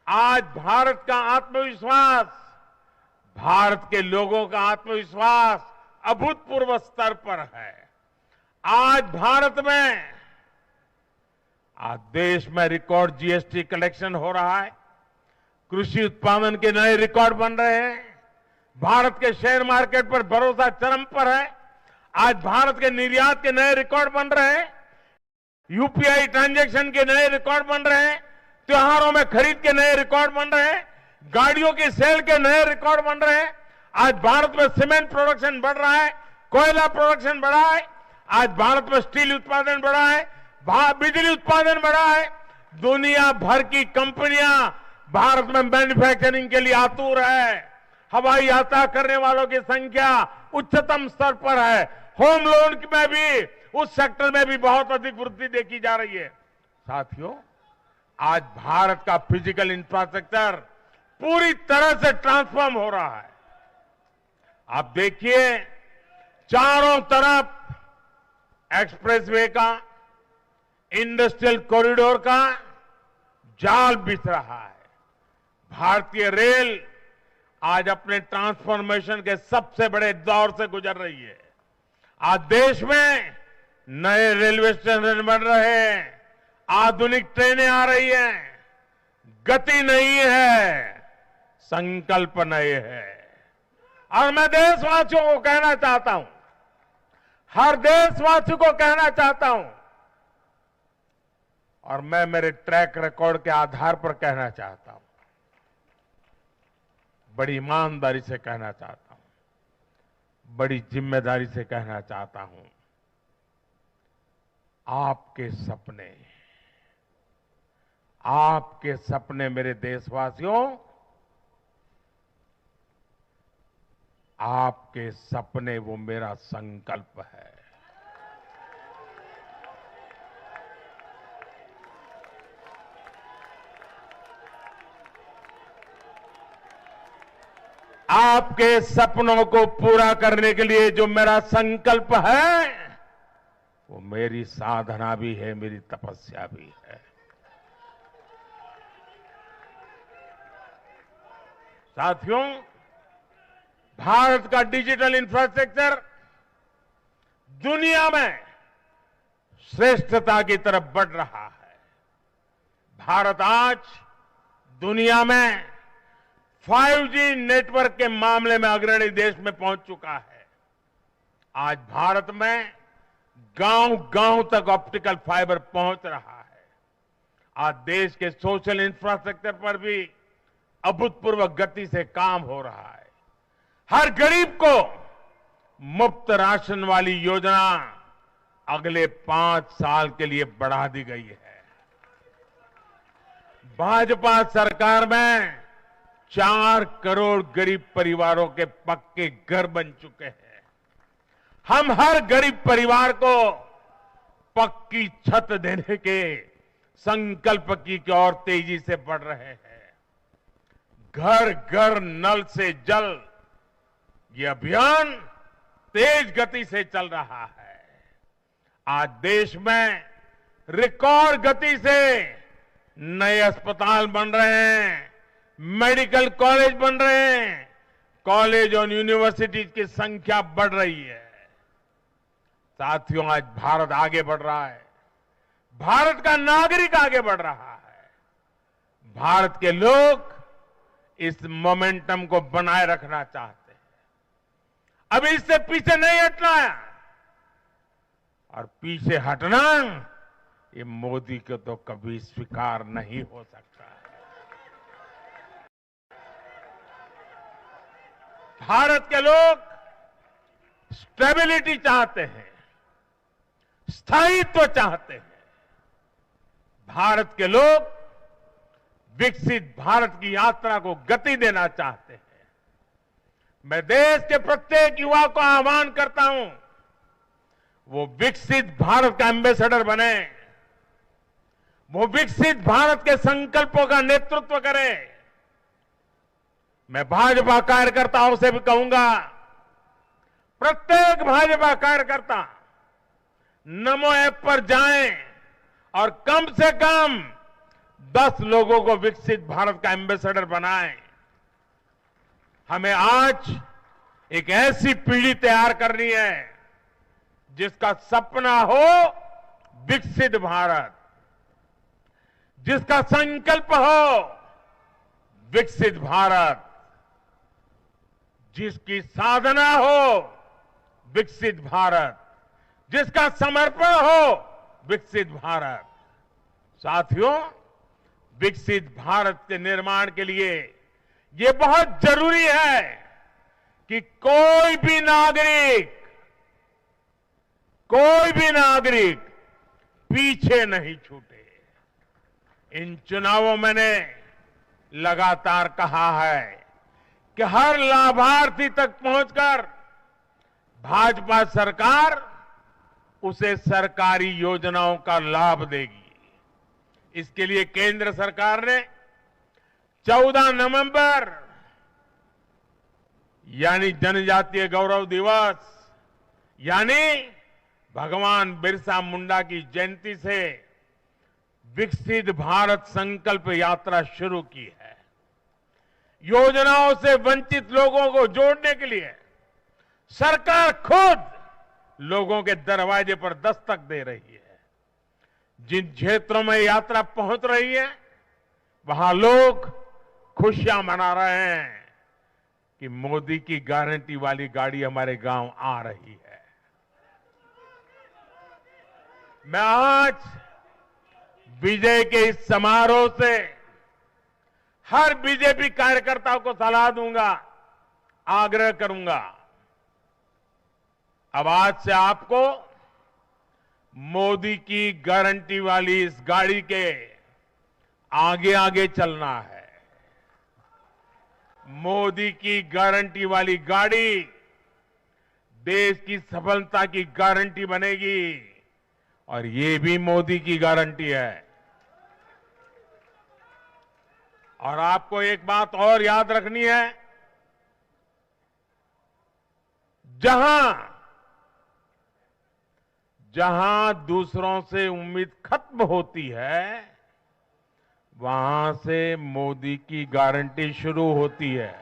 आज भारत का आत्मविश्वास, भारत के लोगों का आत्मविश्वास अभूतपूर्व स्तर पर है। आज भारत में, आज देश में रिकॉर्ड जीएसटी कलेक्शन हो रहा है, कृषि उत्पादन के नए रिकॉर्ड बन रहे हैं, भारत के शेयर मार्केट पर भरोसा चरम पर है। आज भारत के निर्यात के नए रिकॉर्ड बन रहे हैं, यूपीआई ट्रांजैक्शन के नए रिकॉर्ड बन रहे हैं, त्योहारों में खरीद के नए रिकॉर्ड बन रहे हैं, गाड़ियों की सेल के नए रिकॉर्ड बन रहे हैं। आज भारत में सीमेंट प्रोडक्शन बढ़ रहा है, कोयला प्रोडक्शन बढ़ा है, आज भारत में स्टील उत्पादन बढ़ा है, बिजली उत्पादन बढ़ा है। दुनिया भर की कंपनियां भारत में मैन्युफैक्चरिंग के लिए आतुर है। हवाई यात्रा करने वालों की संख्या उच्चतम स्तर पर है। होम लोन में भी, उस सेक्टर में भी बहुत अधिक वृद्धि देखी जा रही है। साथियों, आज भारत का फिजिकल इंफ्रास्ट्रक्चर पूरी तरह से ट्रांसफॉर्म हो रहा है। आप देखिए, चारों तरफ एक्सप्रेसवे का, इंडस्ट्रियल कॉरिडोर का जाल बिछ रहा है। भारतीय रेल आज अपने ट्रांसफॉर्मेशन के सबसे बड़े दौर से गुजर रही है। आज देश में नए रेलवे स्टेशन बन रहे हैं, आधुनिक ट्रेनें आ रही हैं, गति नहीं है, संकल्प नए है। और मैं देशवासियों को कहना चाहता हूं, हर देशवासी को कहना चाहता हूं, और मैं मेरे ट्रैक रिकॉर्ड के आधार पर कहना चाहता हूं, बड़ी ईमानदारी से कहना चाहता हूं, बड़ी जिम्मेदारी से कहना चाहता हूं, आपके सपने मेरे देशवासियों, आपके सपने वो मेरा संकल्प है। आपके सपनों को पूरा करने के लिए जो मेरा संकल्प है, वो मेरी साधना भी है, मेरी तपस्या भी है। साथियों, भारत का डिजिटल इंफ्रास्ट्रक्चर दुनिया में श्रेष्ठता की तरफ बढ़ रहा है। भारत आज दुनिया में 5G नेटवर्क के मामले में अग्रणी देश में पहुंच चुका है। आज भारत में गांव-गांव तक ऑप्टिकल फाइबर पहुंच रहा है। आज देश के सोशल इंफ्रास्ट्रक्चर पर भी अभूतपूर्व गति से काम हो रहा है। हर गरीब को मुफ्त राशन वाली योजना अगले 5 साल के लिए बढ़ा दी गई है। भाजपा सरकार में 4 करोड़ गरीब परिवारों के पक्के घर बन चुके हैं। हम हर गरीब परिवार को पक्की छत देने के संकल्प की ओर तेजी से बढ़ रहे हैं। घर घर नल से जल, ये अभियान तेज गति से चल रहा है। आज देश में रिकॉर्ड गति से नए अस्पताल बन रहे हैं, मेडिकल कॉलेज बन रहे हैं, कॉलेज और यूनिवर्सिटीज की संख्या बढ़ रही है। साथियों, आज भारत आगे बढ़ रहा है, भारत का नागरिक आगे बढ़ रहा है। भारत के लोग इस मोमेंटम को बनाए रखना चाहते हैं। अब इससे पीछे नहीं हटना है, और पीछे हटना ये मोदी को तो कभी स्वीकार नहीं हो सकता है। भारत के लोग स्टेबिलिटी चाहते हैं, स्थायित्व चाहते हैं। भारत के लोग विकसित भारत की यात्रा को गति देना चाहते हैं। मैं देश के प्रत्येक युवा को आह्वान करता हूं, वो विकसित भारत का एम्बेसडर बने, वो विकसित भारत के संकल्पों का नेतृत्व करे। मैं भाजपा कार्यकर्ताओं से भी कहूंगा, प्रत्येक भाजपा कार्यकर्ता नमो ऐप पर जाएं और कम से कम 10 लोगों को विकसित भारत का एम्बेसडर बनाएं। हमें आज एक ऐसी पीढ़ी तैयार करनी है जिसका सपना हो विकसित भारत, जिसका संकल्प हो विकसित भारत, जिसकी साधना हो विकसित भारत, जिसका समर्पण हो विकसित भारत। साथियों, विकसित भारत के निर्माण के लिए ये बहुत जरूरी है कि कोई भी नागरिक पीछे नहीं छूटे। इन चुनावों मैंने लगातार कहा है कि हर लाभार्थी तक पहुंचकर भाजपा सरकार उसे सरकारी योजनाओं का लाभ देगी। इसके लिए केंद्र सरकार ने 14 नवंबर यानी जनजातीय गौरव दिवस यानी भगवान बिरसा मुंडा की जयंती से विकसित भारत संकल्प यात्रा शुरू की है। योजनाओं से वंचित लोगों को जोड़ने के लिए सरकार खुद लोगों के दरवाजे पर दस्तक दे रही है। जिन क्षेत्रों में यात्रा पहुंच रही है वहां लोग खुशियां मना रहे हैं कि मोदी की गारंटी वाली गाड़ी हमारे गांव आ रही है। मैं आज विजय के इस समारोह से हर बीजेपी कार्यकर्ता को सलाह दूंगा, आग्रह करूंगा, अब आज से आपको मोदी की गारंटी वाली इस गाड़ी के आगे आगे चलना है। मोदी की गारंटी वाली गाड़ी देश की सफलता की गारंटी बनेगी और ये भी मोदी की गारंटी है। और आपको एक बात और याद रखनी है, जहां दूसरों से उम्मीद खत्म होती है वहां से मोदी की गारंटी शुरू होती है।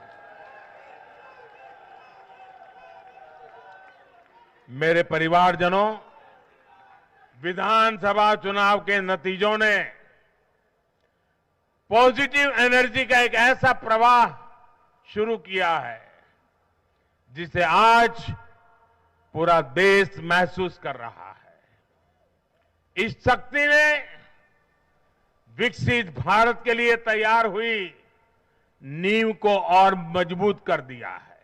मेरे परिवारजनों, विधानसभा चुनाव के नतीजों ने पॉजिटिव एनर्जी का एक ऐसा प्रवाह शुरू किया है जिसे आज पूरा देश महसूस कर रहा है। इस शक्ति ने विकसित भारत के लिए तैयार हुई नींव को और मजबूत कर दिया है।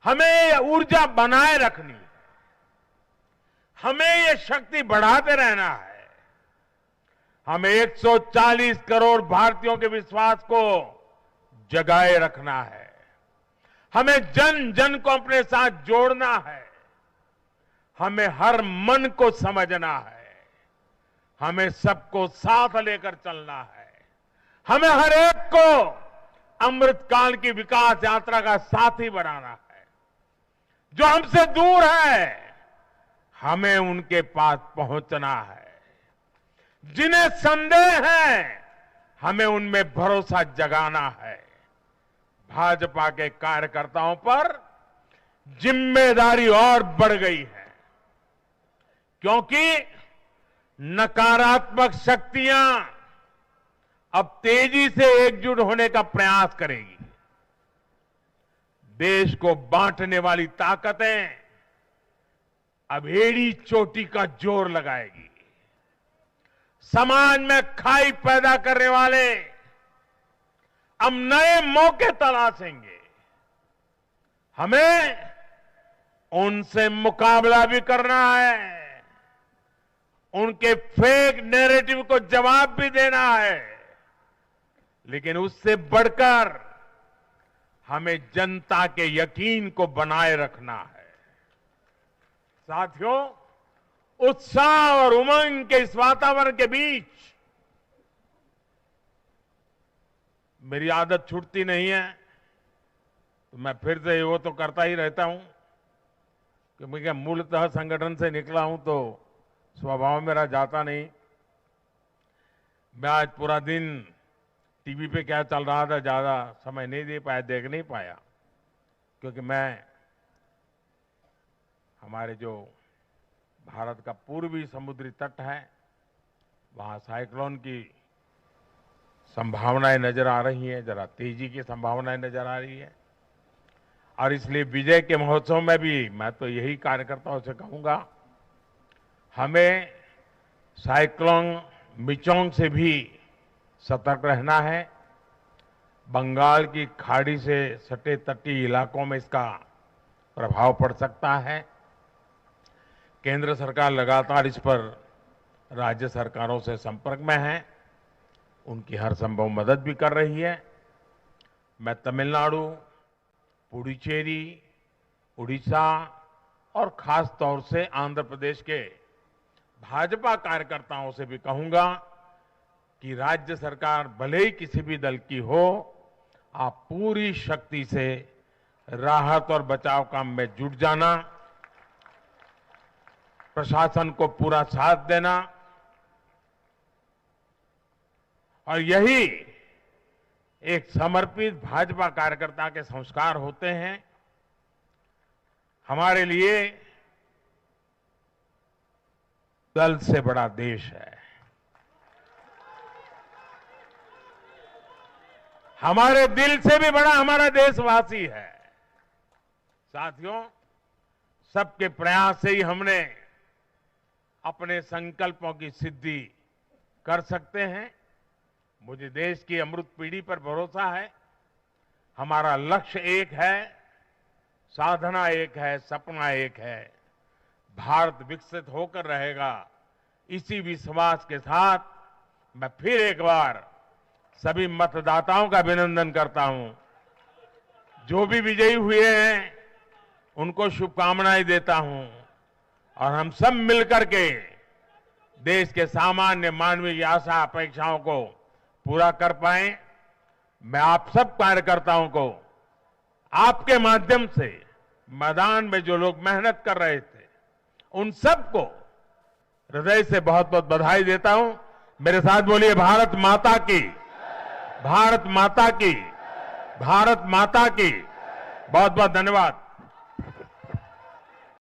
हमें ये ऊर्जा बनाए रखनी है, हमें ये शक्ति बढ़ाते रहना है। हमें 140 करोड़ भारतीयों के विश्वास को जगाए रखना है। हमें जन जन को अपने साथ जोड़ना है। हमें हर मन को समझना है। हमें सबको साथ लेकर चलना है। हमें हर एक को अमृतकाल की विकास यात्रा का साथी बनाना है। जो हमसे दूर है हमें उनके पास पहुंचना है। जिन्हें संदेह है हमें उनमें भरोसा जगाना है। भाजपा के कार्यकर्ताओं पर जिम्मेदारी और बढ़ गई है, क्योंकि नकारात्मक शक्तियां अब तेजी से एकजुट होने का प्रयास करेगी। देश को बांटने वाली ताकतें अब एड़ी चोटी का जोर लगाएगी। समाज में खाई पैदा करने वाले अब नए मौके तलाशेंगे। हमें उनसे मुकाबला भी करना है, उनके फेक नैरेटिव को जवाब भी देना है, लेकिन उससे बढ़कर हमें जनता के यकीन को बनाए रखना है। साथियों, उत्साह और उमंग के इस वातावरण के बीच मेरी आदत छूटती नहीं है, तो मैं फिर से वो तो करता ही रहता हूं कि मैं मूलतः संगठन से निकला हूं तो स्वभाव मेरा जाता नहीं। मैं आज पूरा दिन टीवी पे क्या चल रहा था ज्यादा समय नहीं दे पाया, देख नहीं पाया, क्योंकि मैं हमारे जो भारत का पूर्वी समुद्री तट है वहां साइक्लोन की संभावनाएं नजर आ रही हैं, जरा तेजी की संभावनाएं नजर आ रही है। और इसलिए विजय के महोत्सव में भी मैं तो यही कार्यकर्ताओं से कहूंगा, हमें साइक्लोन मिचोंग से भी सतर्क रहना है। बंगाल की खाड़ी से सटे तटीय इलाकों में इसका प्रभाव पड़ सकता है। केंद्र सरकार लगातार इस पर राज्य सरकारों से संपर्क में है, उनकी हर संभव मदद भी कर रही है। मैं तमिलनाडु, पुडुचेरी, उड़ीसा और खास तौर से आंध्र प्रदेश के भाजपा कार्यकर्ताओं से भी कहूंगा कि राज्य सरकार भले ही किसी भी दल की हो, आप पूरी शक्ति से राहत और बचाव काम में जुट जाना, प्रशासन को पूरा साथ देना, और यही एक समर्पित भाजपा कार्यकर्ता के संस्कार होते हैं। हमारे लिए दल से बड़ा देश है। हमारे दिल से भी बड़ा हमारा देशवासी है। साथियों, सबके प्रयास से ही हमने अपने संकल्पों की सिद्धि कर सकते हैं। मुझे देश की अमृत पीढ़ी पर भरोसा है। हमारा लक्ष्य एक है, साधना एक है, सपना एक है। भारत विकसित होकर रहेगा। इसी विश्वास के साथ मैं फिर एक बार सभी मतदाताओं का अभिनंदन करता हूं। जो भी विजयी हुए हैं उनको शुभकामनाएं देता हूं और हम सब मिलकर के देश के सामान्य मानवीय की आशा अपेक्षाओं को पूरा कर पाए। मैं आप सब कार्यकर्ताओं को आपके माध्यम से मैदान में जो लोग मेहनत कर रहे थे उन सबको हृदय से बहुत बहुत बधाई देता हूं। मेरे साथ बोलिए भारत माता की, भारत माता की, भारत माता की। बहुत बहुत धन्यवाद।